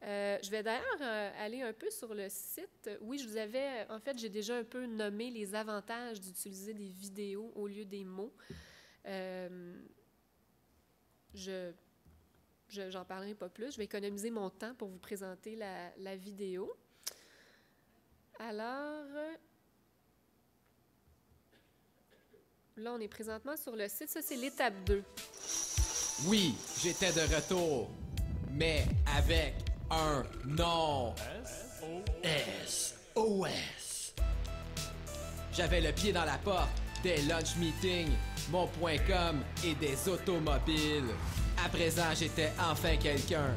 Je vais d'ailleurs aller un peu sur le site. Oui, je vous avais, en fait, j'ai déjà un peu nommé les avantages d'utiliser des vidéos au lieu des mots. Je j'en parlerai pas plus. Je vais économiser mon temps pour vous présenter la vidéo. Alors, là, on est présentement sur le site. Ça, c'est l'étape 2. Oui, j'étais de retour, mais avec un nom. SOS. J'avais le pied dans la porte des lunch meetings, mon .com et des automobiles. À présent, j'étais enfin quelqu'un.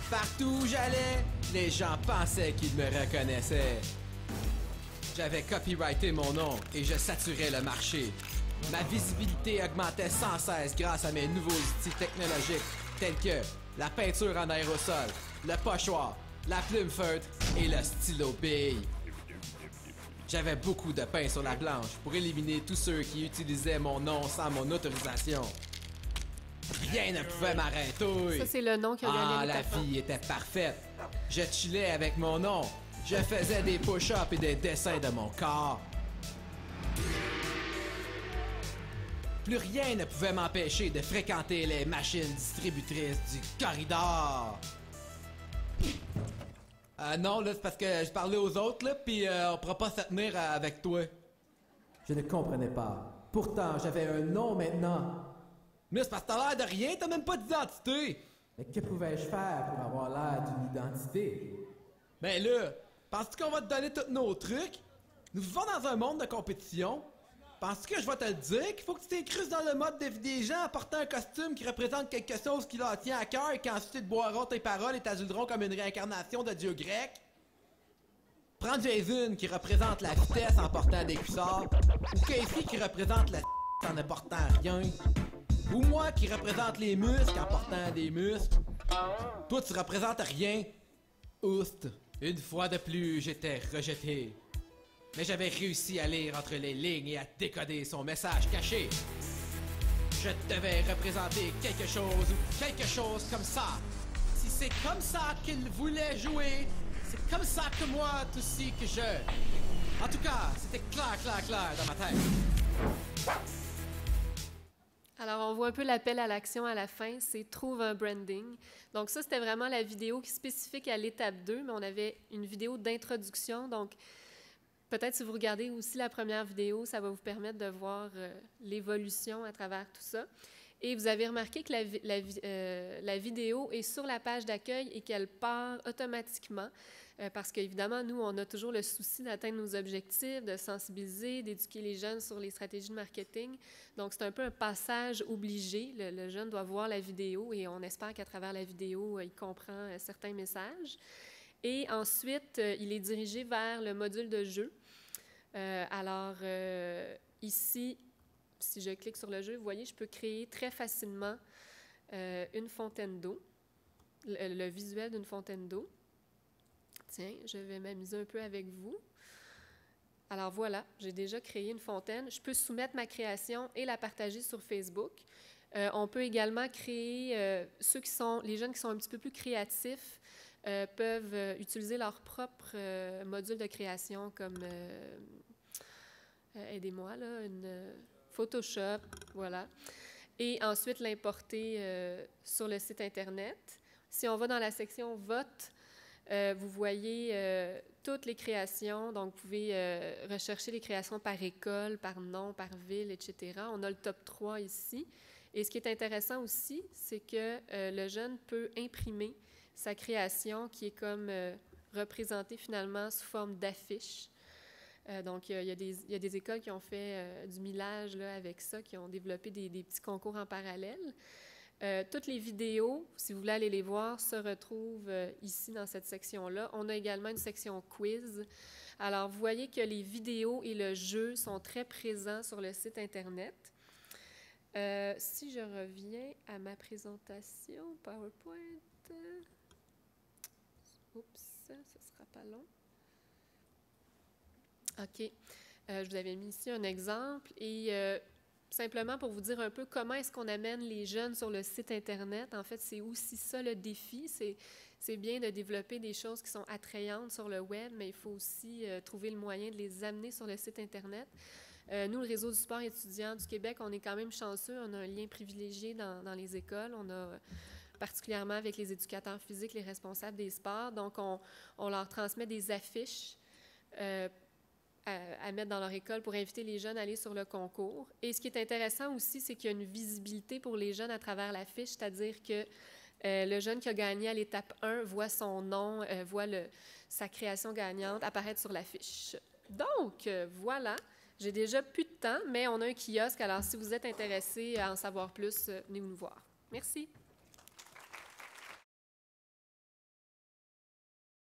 Partout où j'allais, les gens pensaient qu'ils me reconnaissaient. J'avais copyrighté mon nom et je saturais le marché. Ma visibilité augmentait sans cesse grâce à mes nouveaux outils technologiques tels que la peinture en aérosol, le pochoir, la plume feutre et le stylo bille. J'avais beaucoup de pain sur la planche pour éliminer tous ceux qui utilisaient mon nom sans mon autorisation. Rien ne pouvait m'arrêter. Ça, c'est le nom qui a gagné Ah, la l'étape 1. vie était parfaite. Je chillais avec mon nom. Je faisais des push-ups et des dessins de mon corps. Plus rien ne pouvait m'empêcher de fréquenter les machines distributrices du corridor. Non, là, c'est parce que je parlais aux autres, là, pis on pourra pas se tenir avec toi. Je ne comprenais pas. Pourtant, j'avais un nom maintenant. Mais c'est parce que t'as l'air de rien, t'as même pas d'identité. Mais que pouvais-je faire pour avoir l'air d'une identité? Ben là, penses-tu qu'on va te donner tous nos trucs? Nous vivons dans un monde de compétition. Penses-tu que je vais te le dire qu'il faut que tu t'incrustes dans le mode de vie des gens en portant un costume qui représente quelque chose qui leur tient à cœur et qu'ensuite ils te boiront tes paroles et t'aduleront comme une réincarnation de dieu grec? Prends Jason qui représente la vitesse en portant des cuissards, ou Casey qui représente la en ne portant rien, ou moi qui représente les muscles en portant des muscles. Toi tu représentes rien. Oust. Une fois de plus, j'étais rejeté. Mais j'avais réussi à lire entre les lignes et à décoder son message caché. Je devais représenter quelque chose comme ça. Si c'est comme ça qu'il voulait jouer, c'est comme ça que moi aussi que je... En tout cas, c'était clair dans ma tête. Alors, on voit un peu l'appel à l'action à la fin, c'est « Trouve un branding ». Donc ça, c'était vraiment la vidéo spécifique à l'étape 2, mais on avait une vidéo d'introduction. Donc, peut-être si vous regardez aussi la première vidéo, ça va vous permettre de voir l'évolution à travers tout ça. Et vous avez remarqué que la vidéo est sur la page d'accueil et qu'elle part automatiquement parce qu'évidemment, nous, on a toujours le souci d'atteindre nos objectifs, de sensibiliser, d'éduquer les jeunes sur les stratégies de marketing. Donc, c'est un peu un passage obligé. Le jeune doit voir la vidéo et on espère qu'à travers la vidéo, il comprend certains messages. Et ensuite, il est dirigé vers le module de jeu. Ici, si je clique sur le jeu, vous voyez, je peux créer très facilement une fontaine d'eau, le visuel d'une fontaine d'eau. Tiens, je vais m'amuser un peu avec vous. Alors voilà, j'ai déjà créé une fontaine. Je peux soumettre ma création et la partager sur Facebook. On peut également créer, les jeunes qui sont un petit peu plus créatifs, peuvent utiliser leur propre module de création comme, aidez-moi là, une Photoshop, voilà. Et ensuite l'importer sur le site Internet. Si on va dans la section « Vote », vous voyez toutes les créations. Donc, vous pouvez rechercher les créations par école, par nom, par ville, etc. On a le top 3 ici. Et ce qui est intéressant aussi, c'est que le jeune peut imprimer sa création qui est comme représentée finalement sous forme d'affiche. Donc, il y a des écoles qui ont fait du millage là, avec ça, qui ont développé des petits concours en parallèle. Toutes les vidéos, si vous voulez aller les voir, se retrouvent ici dans cette section-là. On a également une section quiz. Alors, vous voyez que les vidéos et le jeu sont très présents sur le site Internet. Si je reviens à ma présentation PowerPoint, ça sera pas long. OK. Je vous avais mis ici un exemple et simplement pour vous dire un peu comment est-ce qu'on amène les jeunes sur le site Internet. En fait, c'est aussi ça le défi. C'est bien de développer des choses qui sont attrayantes sur le web, mais il faut aussi trouver le moyen de les amener sur le site Internet. Nous, le Réseau du sport étudiant du Québec, on est quand même chanceux. On a un lien privilégié dans les écoles. On a particulièrement avec les éducateurs physiques, les responsables des sports. Donc, on leur transmet des affiches à mettre dans leur école pour inviter les jeunes à aller sur le concours. Et ce qui est intéressant aussi, c'est qu'il y a une visibilité pour les jeunes à travers l'affiche, c'est-à-dire que le jeune qui a gagné à l'étape 1 voit son nom, voit sa création gagnante apparaître sur l'affiche. Donc, voilà. J'ai déjà plus de temps, mais on a un kiosque, alors si vous êtes intéressé à en savoir plus, venez nous voir. Merci.